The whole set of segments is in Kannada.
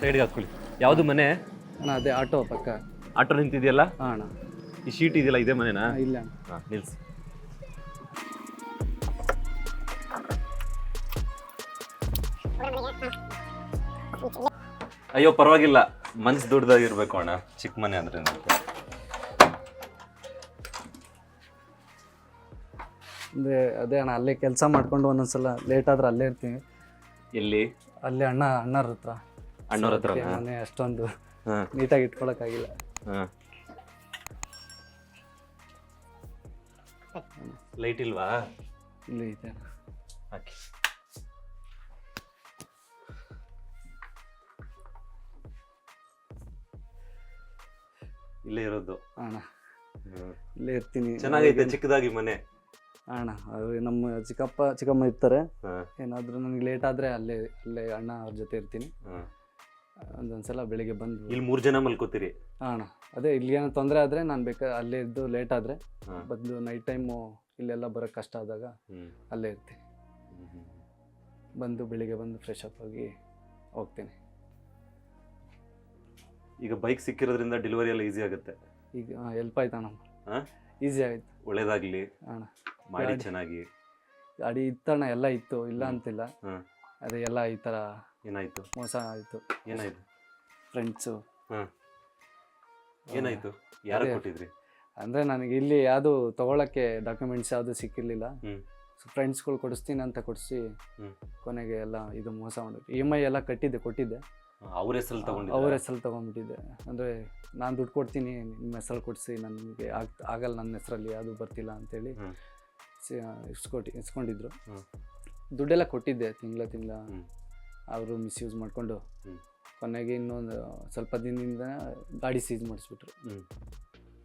ಸೈಡ್ಗೆ ಹಾಕ್ಕೊಳ್ಳಿ. ಯಾವುದು ಮನೆ? ಅಣ್ಣ ಅದೇ ಆಟೋ ಪಕ್ಕ. ಆಟೋ ನಿಂತಿದೆಯಲ್ಲ, ಹಾಂ ಅಣ್ಣ. ಈ ಶೀಟ್ ಇದೆಯಲ್ಲ, ಇದೇ ಮನೆನಾ? ಇಲ್ಲ ಅಣ್ಣ. ಹಾಂ, ನಿಲ್ಸಿ. ಅಯ್ಯೋ ಪರವಾಗಿಲ್ಲ, ಮನ್ಸು ದೊಡ್ಡದಾಗಿರ್ಬೇಕು ಅಣ್ಣ, ಚಿಕ್ಕ ಮನೆ ಅಂದ್ರೆ. ಅಂದರೆ ಅದೇ ಅಣ್ಣ, ಅಲ್ಲೇ ಕೆಲಸ ಮಾಡ್ಕೊಂಡು ಒಂದೊಂದ್ಸಲ ಲೇಟ್ ಆದ್ರೆ ಅಲ್ಲೇ ಇರ್ತೀವಿ. ಎಲ್ಲಿ? ಅಲ್ಲೇ ಅಣ್ಣರ ಹತ್ರ. ಅಣ್ಣವ್ರ ಹತ್ರ ಮನೆ ಅಷ್ಟೊಂದು ಹಾಂ ನೀಟಾಗಿ ಇಟ್ಕೊಳಕ್ಕಾಗಿಲ್ಲ. ಹಾಂ. ಲೈಟ್ ಇಲ್ವಾ? ಇಲ್ಲಿ ಐತೆ ಅಣ್ಣ. ಹಾಕಿ. ಇಲ್ಲೇ ಇರೋದು ಅಣ್ಣ ಇಲ್ಲೇ ಇರ್ತೀನಿ. ಚೆನ್ನಾಗೈತೆ ಚಿಕ್ಕದಾಗಿ ಮನೆ. ಅಣ್ಣ ಅದು ನಮ್ಮ ಚಿಕ್ಕಮ್ಮ ಇರ್ತಾರೆ. ಹಾಂ ಏನಾದರೂ ನನಗೆ ಲೇಟ್ ಆದರೆ ಅಲ್ಲೇ ಅಣ್ಣ ಅವ್ರ ಜೊತೆ ಇರ್ತೀನಿ. ಹಾಂ. ಒಂದೊಂದ್ಸಲ ಬೆಳಿಗ್ಗೆ ಬಂದು ಇಲ್ಲಿ 3 ಜನ ಮಲ್ಕೋತೀರಿ? ಅಣ್ಣ ಅದೇ ಇಲ್ಲಿ ಏನೋ ತೊಂದರೆ ಆದರೆ ನಾನು ಅಲ್ಲೇ ಇದ್ದು ಲೇಟ್ ಆದರೆ ಹಾಂ. ಬಂದು ನೈಟ್ ಟೈಮು ಇಲ್ಲೆಲ್ಲ ಬರೋಕ್ಕೆ ಕಷ್ಟ ಆದಾಗ ಅಲ್ಲೇ ಇರ್ತೀನಿ. ಬಂದು ಬೆಳಿಗ್ಗೆ ಬಂದು ಫ್ರೆಶ್ ಅಪ್ ಆಗಿ ಹೋಗ್ತೀನಿ. ಈಗ ಬೈಕ್ ಸಿಕ್ಕಿರೋದ್ರಿಂದ ಡೆಲಿವರಿ ಎಲ್ಲ ಈಸಿ ಆಗುತ್ತೆ. ಈಗ ಹೆಲ್ಪ್ ಆಯ್ತು ಅಣ್ಣ. ಹಾಂ, ಈಸಿ ಆಯಿತು. ಒಳ್ಳೇದಾಗಲಿ ಅಣ್ಣ ಮಾಡಿ ಚೆನ್ನಾಗಿ. ಗಾಡಿ ಇತ್ತಣ್ಣ, ಎಲ್ಲ ಇತ್ತು, ಇಲ್ಲ ಅಂತಿಲ್ಲ. ಹಾಂ. ಅದೇ ಎಲ್ಲ ಈ ಥರ ಏನಾಯ್ತು? ಮೋಸ ಆಯಿತು. ಏನಾಯ್ತು? ಫ್ರೆಂಡ್ಸು. ಹಾಂ. ಏನಾಯ್ತು? ಯಾರು ಕೊಟ್ಟಿದ್ರಿ? ಅಂದರೆ ನನಗೆ ಇಲ್ಲಿ ಯಾವುದು ತೊಗೊಳಕ್ಕೆ ಡಾಕ್ಯುಮೆಂಟ್ಸ್ ಯಾವುದು ಸಿಕ್ಕಿರಲಿಲ್ಲ. ಫ್ರೆಂಡ್ಸ್ಗಳು ಕೊಡಿಸ್ತೀನಿ ಅಂತ ಕೊಡಿಸಿ ಕೊನೆಗೆ ಎಲ್ಲ ಇದು ಮೋಸ ಮಾಡಿದ್ರು. EMI ಎಲ್ಲ ಕೊಟ್ಟಿದ್ದೆ. ಅವ್ರ ಹೆಸರಲ್ಲಿ ತಗೊಂಡಿದ್ದೆ? ಅವ್ರ ಹೆಸರಲ್ಲಿ ತೊಗೊಂಡ್ಬಿಟ್ಟಿದ್ದೆ. ಅಂದರೆ ನಾನು ದುಡ್ಡು ಕೊಡ್ತೀನಿ, ನಿಮ್ಮ ಹೆಸರಲ್ಲಿ ಕೊಡಿಸಿ, ನನಗೆ ಆಗಲ್ಲ, ನನ್ನ ಹೆಸರಲ್ಲಿ ಯಾವುದು ಬರ್ತಿಲ್ಲ ಅಂತೇಳಿ ಇಸ್ಕೊಂಡಿದ್ರು. ದುಡ್ಡೆಲ್ಲ ಕೊಟ್ಟಿದ್ದೆ ತಿಂಗಳ. ಅವರು ಮಿಸ್ಯೂಸ್ ಮಾಡಿಕೊಂಡು ಕೊನೆಗೆ ಇನ್ನೊಂದು ಸ್ವಲ್ಪ ದಿನದಿಂದ ಗಾಡಿ ಸೀಸ್ ಮಾಡಿಸ್ಬಿಟ್ರು.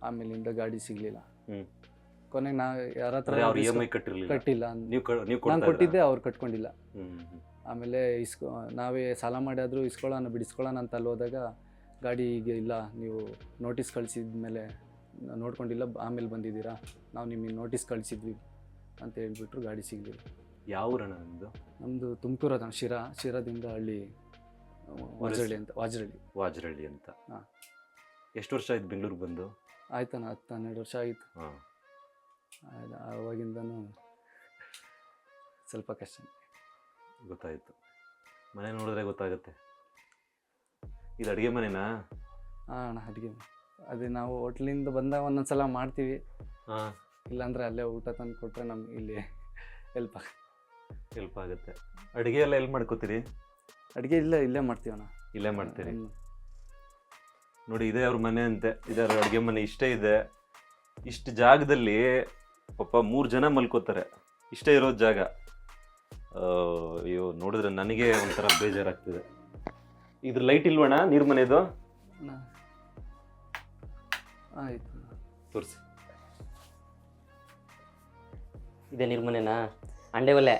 ಆಮೇಲಿಂದ ಗಾಡಿ ಸಿಗಲಿಲ್ಲ. ಕೊನೆಗೆ ನಾವು ಯಾರ ಹತ್ರ ಕಟ್ಟಿಲ್ಲ. ನಾನು ಕೊಟ್ಟಿದ್ದೆ, ಅವ್ರು ಕಟ್ಕೊಂಡಿಲ್ಲ. ಆಮೇಲೆ ನಾವೇ ಸಾಲ ಮಾಡಿಯಾದರೂ ಬಿಡಿಸ್ಕೊಳ್ಳೋಣ ಅಂತ ಅಲ್ಲಿ ಹೋದಾಗ ಗಾಡಿ ಈಗ ಇಲ್ಲ, ನೀವು ನೋಟಿಸ್ ಕಳಿಸಿದ ಮೇಲೆ ನೋಡ್ಕೊಂಡಿಲ್ಲ, ಆಮೇಲೆ ಬಂದಿದ್ದೀರಾ, ನಾವು ನಿಮಗೆ ನೋಟಿಸ್ ಕಳಿಸಿದ್ವಿ ಅಂತ ಹೇಳ್ಬಿಟ್ರು. ಗಾಡಿ ಸಿಗಲಿಲ್ಲ. ಯಾವ ಊರಣ ನಮ್ಮದು? ನಮ್ಮದು ತುಮಕೂರು ಅದಣ್ಣ. ಶಿರಾದಿಂದ ಹಳ್ಳಿ ವಾಜರಳ್ಳಿ ಅಂತ. ಹಾಂ. ಎಷ್ಟು ವರ್ಷ ಆಯ್ತು ಬೆಂಗಳೂರಿಗೆ ಬಂದು? ಆಯ್ತಣ್ಣ, 10-12 ವರ್ಷ ಆಯಿತು. ಹಾಂ. ಆವಾಗಿಂದನೂ ಸ್ವಲ್ಪ ಕಷ್ಟ. ಗೊತ್ತಾಯಿತು. ಮನೆ ನೋಡಿದ್ರೆ ಗೊತ್ತಾಗುತ್ತೆ. ಇದು ಅಡುಗೆ ಮನೆನಾ? ಹಾಂ ಅಣ್ಣ, ಅಡುಗೆ. ಅದೇ ನಾವು ಹೋಟ್ಲಿಂದ ಬಂದಾಗ ಒಂದೊಂದ್ಸಲ ಮಾಡ್ತೀವಿ. ಹಾಂ. ಇಲ್ಲಾಂದರೆ ಅಲ್ಲೇ ಊಟ ತಂದು ಕೊಟ್ಟರೆ ನಮ್ಗೆ ಇಲ್ಲಿ ಹೆಲ್ಪ್ ಆಗುತ್ತೆ. ಅಡುಗೆ ಎಲ್ಲ ಎಲ್ಲಿ ಮಾಡ್ಕೋತೀರಿ? ಅಡುಗೆ ಇಲ್ಲೇ ಮಾಡ್ತೀವಣ್ಣ. ಇಲ್ಲೇ ಮಾಡ್ತೀರಿ? ನೋಡಿ, ಇದೇ ಅವ್ರ ಮನೆ ಅಂತೆ. ಇದೇ ಅವ್ರ ಅಡುಗೆ ಮನೆ. ಇಷ್ಟೇ ಇದೆ. ಇಷ್ಟು ಜಾಗದಲ್ಲಿ ಪಾಪ 3 ಜನ ಮಲ್ಕೋತಾರೆ. ಇಷ್ಟೇ ಇರೋದು ಜಾಗ. ಅಯ್ಯೋ, ನೋಡಿದ್ರೆ ನನಗೆ ಒಂಥರ ಬೇಜಾರಾಗ್ತಿದೆ. ಇದ್ರ ಲೈಟ್ ಇಲ್ವಣ್ಣ ನೀರು ಮನೆದು? ಆಯಿತು, ತೋರಿಸಿ. ಇದೇ ನೀರು ಮನೆನಾ? ಅಂಡೆ ಒಲೆ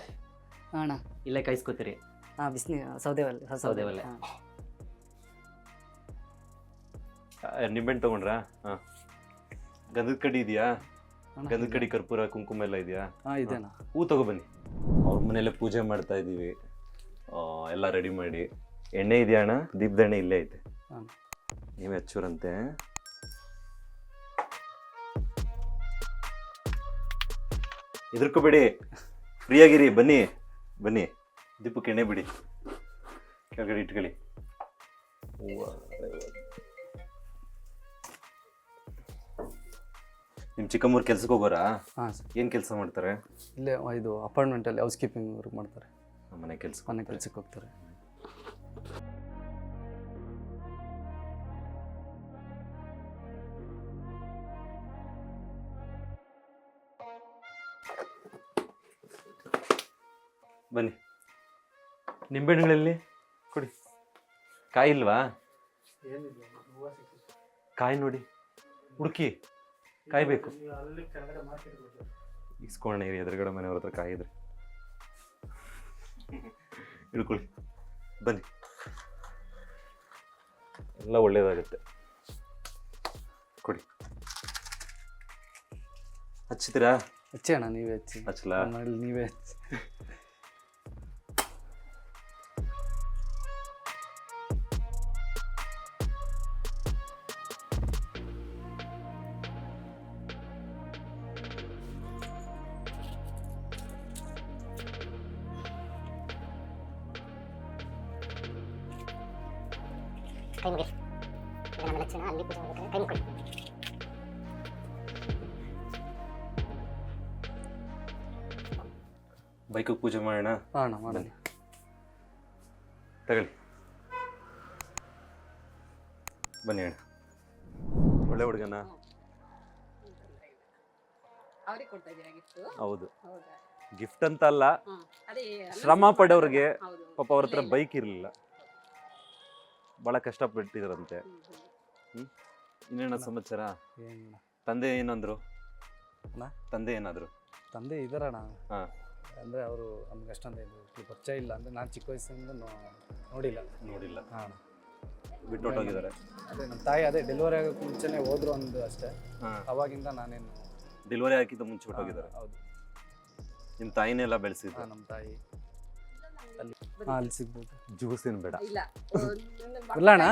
ಅಣ್ಣ ಇಲ್ಲೇ ಕಾಯಿಸ್ಕೋತೀರಿ? ಹಾಂ, ಬಿಸಿನೀರು, ಸೌದೆ ಒಲೆ. ನಿಂಬೆಣ್ಣು ತಗೊಂಡ್ರಾ? ಹಾಂ. ಗಂಧದ ಕಡ್ಡಿ ಇದೆಯಾ? ಗಂಧದ ಕಡ್ಡಿ, ಕರ್ಪೂರ, ಕುಂಕುಮ ಎಲ್ಲ ಇದೆಯಾ? ಹಾಂ, ಇದೆನಾ. ಹೂ ತಗೊಬನ್ನಿ. ಅವ್ರ ಮನೆಯಲ್ಲೇ ಪೂಜೆ ಮಾಡ್ತಾ ಇದ್ದೀವಿ. ಎಲ್ಲ ರೆಡಿ ಮಾಡಿ. ಎಣ್ಣೆ ಇದೆಯಾ ಅಣ್ಣ? ದೀಪದ ಎಣ್ಣೆ ಇಲ್ಲೇ ಐತೆ. ನೀವೇ ಹಚ್ಚೂರಂತೆ. ಹೆದರ್ಕೋಬೇಡಿ, ಫ್ರೀಯಾಗಿರಿ. ಬನ್ನಿ. ದೀಪಕ್ಕೆ ಎಣ್ಣೆ ಬಿಡಿ, ಕೆಳಗಡೆ ಇಟ್ಕೊಳ್ಳಿ. ನಿಮ್ಮ ಚಿಕ್ಕಮ್ಮವ್ರು ಕೆಲ್ಸಕ್ಕೆ ಹೋಗೋರಾ? ಹಾಂ ಸರ್. ಏನು ಕೆಲಸ ಮಾಡ್ತಾರೆ? ಇಲ್ಲೇ ಇದು ಅಪಾರ್ಟ್ಮೆಂಟಲ್ಲಿ ಹೌಸ್ ಕೀಪಿಂಗ್ ವರ್ಕ್ ಮಾಡ್ತಾರೆ. ಮನೆ ಕೆಲ್ಸಕ್ಕೆ ಹೋಗ್ತಾರೆ. ಬನ್ನಿ. ನಿಂಬೆಹಣ್ಣುಗಳಲ್ಲಿ ಕೊಡಿ. ಕಾಯಿ ಇಲ್ವಾ? ಕಾಯಿ ನೋಡಿ, ಹುಡುಕಿ. ಕಾಯಿ ಬೇಕು. ಇಸ್ಕೊಳ್ಳೋಣ ಇರಿ, ಎದುರುಗಡೆ ಮನೆಯವ್ರ ಹತ್ರ ಕಾಯಿ ಇದ್ರೆ ಇಳ್ಕೊಳ್ಳಿ. ಬನ್ನಿ, ಎಲ್ಲ ಒಳ್ಳೇದಾಗುತ್ತೆ. ಕೊಡಿ. ಹಚ್ಚಿತೀರಾ? ಹಚ್ಚಿ ಅಣ್ಣ, ನೀವೇ ಹಚ್ಚಿ. ಹಚ್ಚಲಾ? ನೀವೇ ಹಚ್ಚಿ. ಕೈ ಮುಗಿ. ಇದು ನಮ್ಮ ಲಕ್ಷಣ, ಅಲ್ಲಿ ಪೂಜೆ ಮಾಡ್ಬೇಕಾದ್ರೆ ಕೈ ಮುಗಿ. ಬೈಕಿಗೆ ಪೂಜೆ ಮಾಡೋಣ. ಮಾಡೋಣ ಮಾಡೋಣ. ತಗೊಳ್ಳಿ, ಬನ್ನಿ ಅಣ್ಣ. ಒಳ್ಳೆ ಹುಡುಗನ. ಅವ್ರಿಗೆ ಕೊಡ್ತಾ ಇದ್ದೀರಾ ಗಿಫ್ಟ್? ಹೌದು, ಹೌದಾ? ಗಿಫ್ಟ್ ಅಂತ ಅಲ್ಲ, ಅದೇ ಶ್ರಮ ಪಡೋರಿಗೆ. ಹೌದು. ಪಾಪ ಅವ್ರ ಹತ್ರ ಬೈಕ್ ಇರಲಿಲ್ಲ, ಭಾಳ ಕಷ್ಟಪಟ್ಟಿದ್ರಂತೆ. ಇನ್ನೇನ ಸಮಾಚಾರ? ಏನಿಲ್ಲ. ತಂದೆ ಏನಂದ್ರು? ಅಣ್ಣ? ತಂದೆ ಏನಾದ್ರು? ತಂದೆ ಇದ್ದಾರಣ್ಣ. ಹಾಂ. ಅಂದರೆ ಅವರು ನಮ್ಗೆ ಅಷ್ಟೊಂದು ಇದು ಪರಿಚಯ ಇಲ್ಲ. ಅಂದರೆ ನಾನು ಚಿಕ್ಕ ವಯಸ್ಸಿಂದ ನೋಡಿಲ್ಲ. ಹಾಂ. ಬಿಟ್ಟು ಹೊಟ್ಟೋಗಿದ್ದಾರೆ. ಅದೇ ನಮ್ಮ ತಾಯಿ ಅದೇ ಡೆಲಿವರಿ ಆಗೋಕ್ಕೆ ಮುಂಚೆನೇ ಹೋದ್ರು ಒಂದು ಅಷ್ಟೇ. ಹಾಂ. ಅವಾಗಿಂದ ನಾನೇನು ಡೆಲಿವರಿ ಆಗಿದ್ದ ಮುಂಚೆ ಹೊಟ್ಟೋಗಿದ್ದಾರೆ. ಹೌದು. ನಿಮ್ಮ ತಾಯಿನೇ ಎಲ್ಲ ಬೆಳೆಸಿದ್ರು. ಹಾಂ, ನಮ್ಮ ತಾಯಿ ಅಲ್ಲಿ ಸಿಗ್ಬೋದು. ಜ್ಯೂಸಿನ ಬೇಡ, ಇಲ್ಲ. ಇಲ್ಲ ಅಣ್ಣ.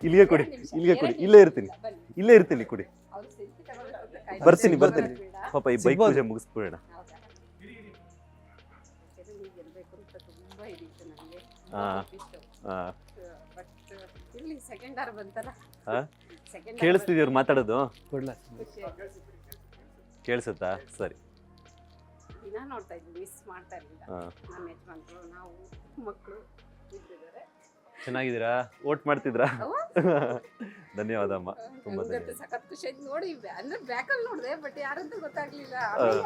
ಇಲ್ಲಿಗೆ ಕೊಡಿ, ಇಲ್ಲಿಗೆ ಕೊಡಿ. ಇಲ್ಲೇ ಇರ್ತೀನಿ ಕೊಡಿ. ಬರ್ತೀನಿ. ಪಾಪ ಈ ಬೈಕ್ ಪೂಜೆ ಮುಗಿಸ್ಬಿಡೋಣ. ಕೇಳಿಸ್ತಿದ್ಯವ್ರು ಮಾತಾಡೋದು? ಕೊಡ್ಲಾ? ಕೇಳಿಸುತ್ತಾ? ಸರಿ. ದಿನ ನೋಡ್ತಾ ಇದ್ವಿ, ಮಿಸ್ ಮಾಡ್ತಾ ಇರಲಿಲ್ಲ. ನಮ್ಮ ಯಜಮಾನ್ರು, ನಾವು, ಮಕ್ಕಳು ಇದ್ದಿದ್ದಾರೆ. ಚೆನ್ನಾಗಿದ್ದೀರಾ? ಓಟ್ ಮಾಡ್ತಿದ್ರಾ? ಧನ್ಯವಾದ ಅಮ್ಮ, ತುಂಬಾ ನಂಗಂತೂ ಸಖತ್ ಖುಷಿ ಆಯ್ತು ನೋಡಿ. ಅಂದ್ರೆ ಬ್ಯಾಕಲ್ಲಿ ನೋಡಿದೆ, ಬಟ್ ಯಾರಂತ ಗೊತ್ತಾಗ್ಲಿಲ್ಲ.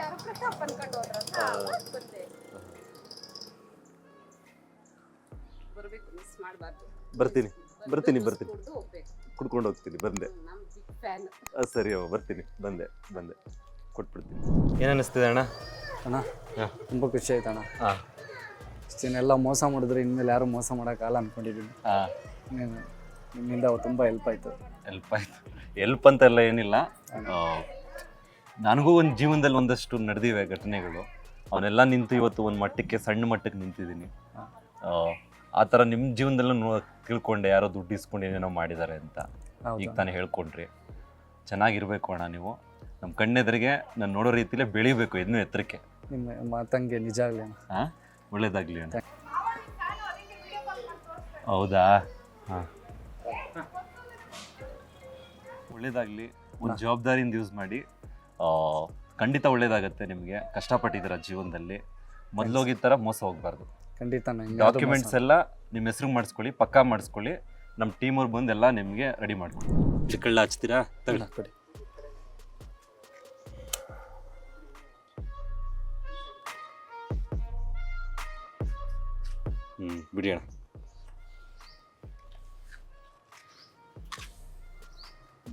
ಯಾರು ಪ್ರತಾಪ್ ಅನ್ಕೊಂಡು ಹೋದ್ರಂತ ಗೊತ್ತೇ. ಬರ್ಬೇಕು, ಮಿಸ್ ಮಾಡಬಾರ್ದು. ಬರ್ತೀನಿ. ಹೋಗ್ಬೇಕು, ಕುಡ್ಕೊಂಡು ಹೋಗ್ತೀನಿ. ಬಂದೆ. ನಮ್ಮ ಬಿಗ್ ಫ್ಯಾನ್. ಸರಿ ಅಮ್ಮ, ಬರ್ತೀನಿ. ಬಂದೆ ಕೊಟ್ಬಿಡ್ತೀನಿ. ಏನಿಸ್ತಿದೆ ಅಣ್ಣ? ಅಣ್ಣ ತುಂಬ ಖುಷಿ ಆಯ್ತು ಅಣ್ಣ. ಹಾಂ. ಇಷ್ಟನ್ನೆಲ್ಲ ಮೋಸ ಮಾಡಿದ್ರೆ ಇನ್ಮೇಲೆ ಯಾರು ಮೋಸ ಮಾಡೋಕ್ಕಾಗಲ್ಲ ಅಂದ್ಕೊಂಡಿದ್ದೀನಿ. ನಿಮ್ಮಿಂದ ತುಂಬ ಹೆಲ್ಪ್ ಆಯಿತು. ಹೆಲ್ಪ್ ಅಂತೆಲ್ಲ ಏನಿಲ್ಲ. ನನಗೂ ಒಂದು ಜೀವನದಲ್ಲಿ ಒಂದಷ್ಟು ನಡೆದಿವೆ ಘಟನೆಗಳು. ಅವನ್ನೆಲ್ಲ ನಿಂತು ಇವತ್ತು ಒಂದು ಮಟ್ಟಕ್ಕೆ, ಸಣ್ಣ ಮಟ್ಟಕ್ಕೆ ನಿಂತಿದ್ದೀನಿ. ಆ ಥರ ನಿಮ್ಮ ಜೀವನದಲ್ಲೂ ತಿಳ್ಕೊಂಡೆ, ಯಾರೋ ದುಡ್ಡು ಇಸ್ಕೊಂಡು ಏನೇನೋ ಮಾಡಿದ್ದಾರೆ ಅಂತ. ಈಗ ತಾನೇ ಹೇಳ್ಕೊಂಡ್ರಿ. ಚೆನ್ನಾಗಿರ್ಬೇಕು ಅಣ್ಣ ನೀವು. ನಮ್ಮ ಕಣ್ಣೆದುರಿಗೆ ನಾನು ನೋಡೋ ರೀತಿಲೇ ಬೆಳಿಬೇಕು, ಇನ್ನೂ ಎತ್ತರಕ್ಕೆ. ನಿಮ್ಮ ಮಾತಂಗೆ ನಿಜ ಆಗಲಿ ಅಣ್ಣ. ಹಾಂ, ಒಳ್ಳೇದಾಗಲಿ ಅಣ್ಣ. ಹೌದಾ? ಹಾಂ, ಒಳ್ಳೇದಾಗಲಿ. ಒಂದು ಜವಾಬ್ದಾರಿಯಿಂದ ಯೂಸ್ ಮಾಡಿ. ಖಂಡಿತ ಒಳ್ಳೇದಾಗತ್ತೆ ನಿಮಗೆ. ಕಷ್ಟಪಟ್ಟಿದ್ದೀರ ಜೀವನದಲ್ಲಿ. ಮೊದಲೋಗಿದ್ದ ಥರ ಮೋಸ ಹೋಗಬಾರ್ದು. ಖಂಡಿತ. ಡಾಕ್ಯುಮೆಂಟ್ಸ್ ಎಲ್ಲ ನಿಮ್ಮ ಹೆಸ್ರಿಗೆ ಮಾಡಿಸ್ಕೊಳ್ಳಿ, ಪಕ್ಕಾ ಮಾಡಿಸ್ಕೊಳ್ಳಿ. ನಮ್ಮ ಟೀಮವ್ರು ಬಂದು ಎಲ್ಲ ನಿಮಗೆ ರೆಡಿ ಮಾಡ್ಕೊಳ್ಳಿ. ಚಿಕ್ಕಳ್ಳ ಹಚ್ತೀರಾ? ಕೊಡಿ. ಬಿಡಿ ಅಣ್ಣ.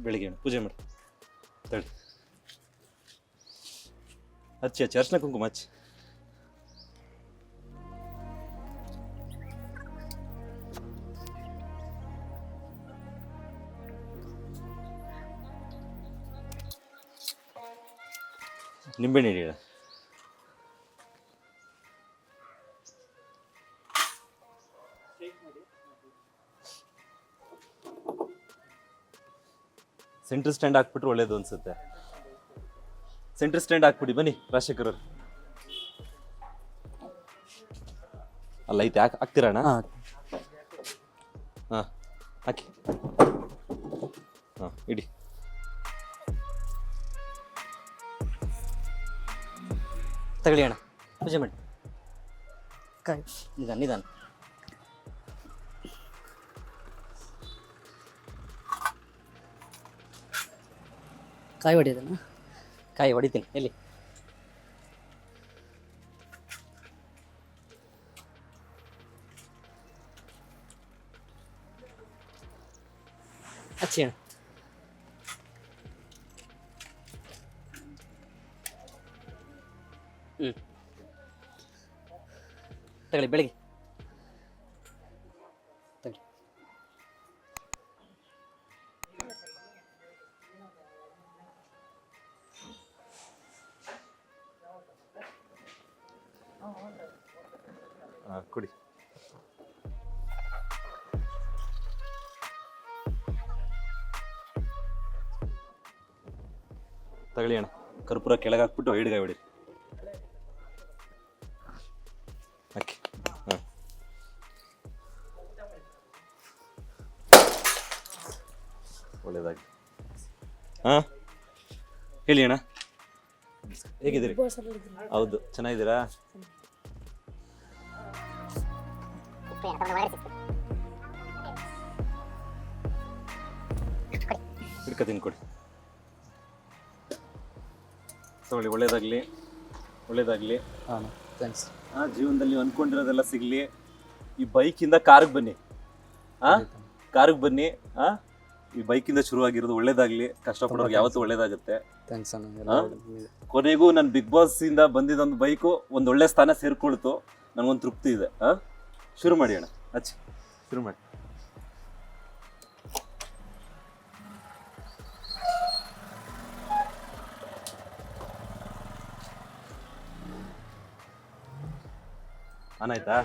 ಬೆಳಿಗ್ಗೆ ಅಣ್ಣ ಪೂಜೆ ಮಾಡಿ ತಳಿ ಹಚ್ಚಿ ಅರ್ಶಿನ ಕುಂಕುಮ ಹಚ್ಚಿ. ನಿಂಬೆಹಣ್ಣು ಇಡಿ ಅಣ್ಣ. ಸೆಂಟ್ರ್ ಸ್ಟ್ಯಾಂಡ್ ಹಾಕ್ಬಿಟ್ರೆ ಒಳ್ಳೇದು ಅನ್ಸುತ್ತೆ. ಸೆಂಟ್ರ್ ಸ್ಟ್ಯಾಂಡ್ ಹಾಕ್ಬಿಡಿ. ಬನ್ನಿ ರಾಜಶೇಖರ್ ಅವ್ರು. ಅಲ್ಲ ಐತೆ, ಹಾಕ್ತೀರಾ ಅಣ್ಣ? ಹಾಂ, ಹಾಕಿ. ಹಾಂ, ಇಡಿ. ತಗೊಳ್ಳಿ ಅಣ್ಣ, ಪೂಜೆ ಮಾಡಿ. ಕಾಯಿ ನಿಧಾನ. ಕಾಯಿ ಹೊಡಿಯೋದಣ್ಣ? ಕಾಯಿ ಹೊಡಿತೀನಿ. ಎಲ್ಲಿ? ಹಚ್ಚಿ ಅಣ್ಣ. ತಗೊಳ್ಳಿ, ಬೆಳಿಗ್ಗೆ ತಗೊಳ್ಳಿ. ಕೊಡಿ. ತಗೊಳ್ಳಿ ಅಣ್ಣ. ಕರ್ಪೂರ ಕೆಳಗೆ ಹಾಕ್ಬಿಟ್ಟು ಹಿಡ್ಗಾಯಿ ಹೊಡಿ. ಹಾಕಿ. ಹಾಂ, ಒಳ್ಳೇದಾಗಿ. ಹಾಂ ಹೇಳಿ ಅಣ್ಣ, ಹೇಗಿದ್ದೀರಿ? ಹೌದು, ಚೆನ್ನಾಗಿದ್ದೀರಾ? ಉಪ್ಪು ಏನೋ ತಗೊಂಡು ಒಳಗಡೆ ಸಿಕ್ತು. ಹಿಡ್ಕೊತೀನಿ ಕೊಡಿ. ತಗೊಳ್ಳಿ, ಒಳ್ಳೇದಾಗಲಿ, ಒಳ್ಳೇದಾಗಲಿ. ಹಾಂ ಥ್ಯಾಂಕ್ಸ್. ಜೀವನದಲ್ಲಿ ನೀವು ಅಂದ್ಕೊಂಡಿರೋದೆಲ್ಲ ಸಿಗಲಿ. ಈ ಬೈಕಿಂದ ಕಾರ್ಗೆ ಬನ್ನಿ, ಕಾರ್ಗೆ ಬನ್ನಿ. ಈ ಬೈಕಿಂದ ಶುರುವಾಗಿರೋದು ಒಳ್ಳೇದಾಗಲಿ. ಕಷ್ಟಪಡೋರು ಯಾವತ್ತೂ ಒಳ್ಳೇದಾಗುತ್ತೆ. ಥ್ಯಾಂಕ್ಸ್ ಅಣ್ಣ. ಹಾ? ಕೊನೆಗೂ ನನ್ನ ಬಿಗ್ ಬಾಸ್ ಇಂದ ಬಂದಿದ್ದೊಂದು ಬೈಕು ಒಂದು ಒಳ್ಳೆ ಸ್ಥಾನ ಸೇರ್ಕೊಳ್ತು. ನನಗೊಂದು ತೃಪ್ತಿ ಇದೆ. ಶುರು ಮಾಡಿ ಅಣ್ಣ, ಹಚ್ಚಿ ಶುರು ಮಾಡಿ. ಆನಾಯ್ತಾ?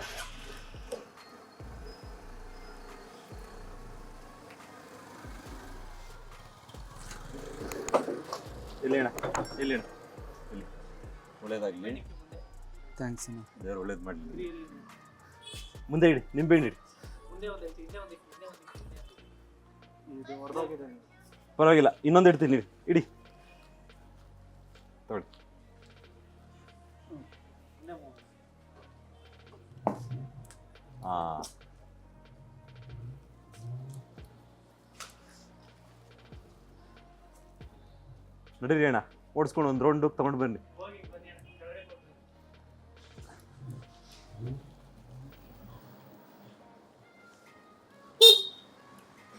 ಇಲ್ಲಿ ಅಣ್ಣ, ಇಲ್ಲಿ ಅಣ್ಣ, ಇಲ್ಲಿ. ಒಳ್ಳೇದಾಗಲಿ. ಥ್ಯಾಂಕ್ಸ್ ಅಣ್ಣ. ದೇವ್ರು ಒಳ್ಳೇದು ಮಾಡಲಿ. ಮುಂದೆ ಇಡಿ, ನಿಂಬೆ ಹಣ್ಣು ಇಡಿ. ಪರವಾಗಿಲ್ಲ, ಇನ್ನೊಂದು ಇಡ್ತೀನಿ, ನೀವು ಇಡಿ. ತಗೊಳ್ಳಿ. ಹಾಂ, ನಡೀರಿ ಅಣ್ಣ, ಓಡಿಸ್ಕೊಂಡು ಒಂದು ರೌಂಡ್ ತಗೊಂಡು ಬನ್ನಿ.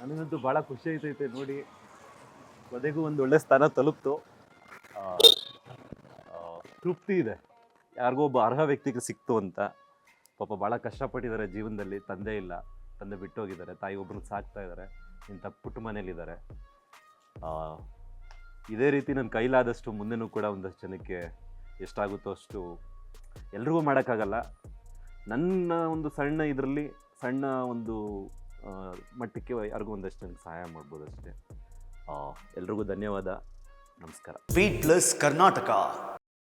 ನನಗಂತೂ ಭಾಳ ಖುಷಿ ಆಯ್ತೈತೆ ನೋಡಿ. ಕೊನೆಗೂ ಒಂದು ಒಳ್ಳೆ ಸ್ಥಾನ ತಲುಪ್ತು. ತೃಪ್ತಿ ಇದೆ, ಯಾರಿಗೋ ಒಬ್ಬ ಅರ್ಹ ವ್ಯಕ್ತಿಗೆ ಸಿಕ್ತು ಅಂತ. ಪಾಪ ಭಾಳ ಕಷ್ಟಪಟ್ಟಿದ್ದಾರೆ ಜೀವನದಲ್ಲಿ. ತಂದೆ ಇಲ್ಲ, ತಂದೆ ಬಿಟ್ಟೋಗಿದ್ದಾರೆ, ತಾಯಿ ಒಬ್ರನ್ನ ಸಾಕ್ತಾ ಇದ್ದಾರೆ, ಇಂಥ ಪುಟ್ಟ ಮನೇಲಿದ್ದಾರೆ. ಇದೇ ರೀತಿ ನನ್ನ ಕೈಲಾದಷ್ಟು ಮುಂದೆನೂ ಕೂಡ ಒಂದಷ್ಟು ಜನಕ್ಕೆ ಎಷ್ಟಾಗುತ್ತೋ ಅಷ್ಟು, ಎಲ್ರಿಗೂ ಮಾಡೋಕ್ಕಾಗಲ್ಲ. ನನ್ನ ಒಂದು ಸಣ್ಣ ಇದರಲ್ಲಿ, ಸಣ್ಣ ಒಂದು ಮಟ್ಟಕ್ಕೆ ಯಾರಿಗೂ ಒಂದಷ್ಟು ಜನಕ್ಕೆ ಸಹಾಯ ಮಾಡ್ಬೋದು ಅಷ್ಟೇ. ಎಲ್ರಿಗೂ ಧನ್ಯವಾದ, ನಮಸ್ಕಾರ. Beat plus Karnataka.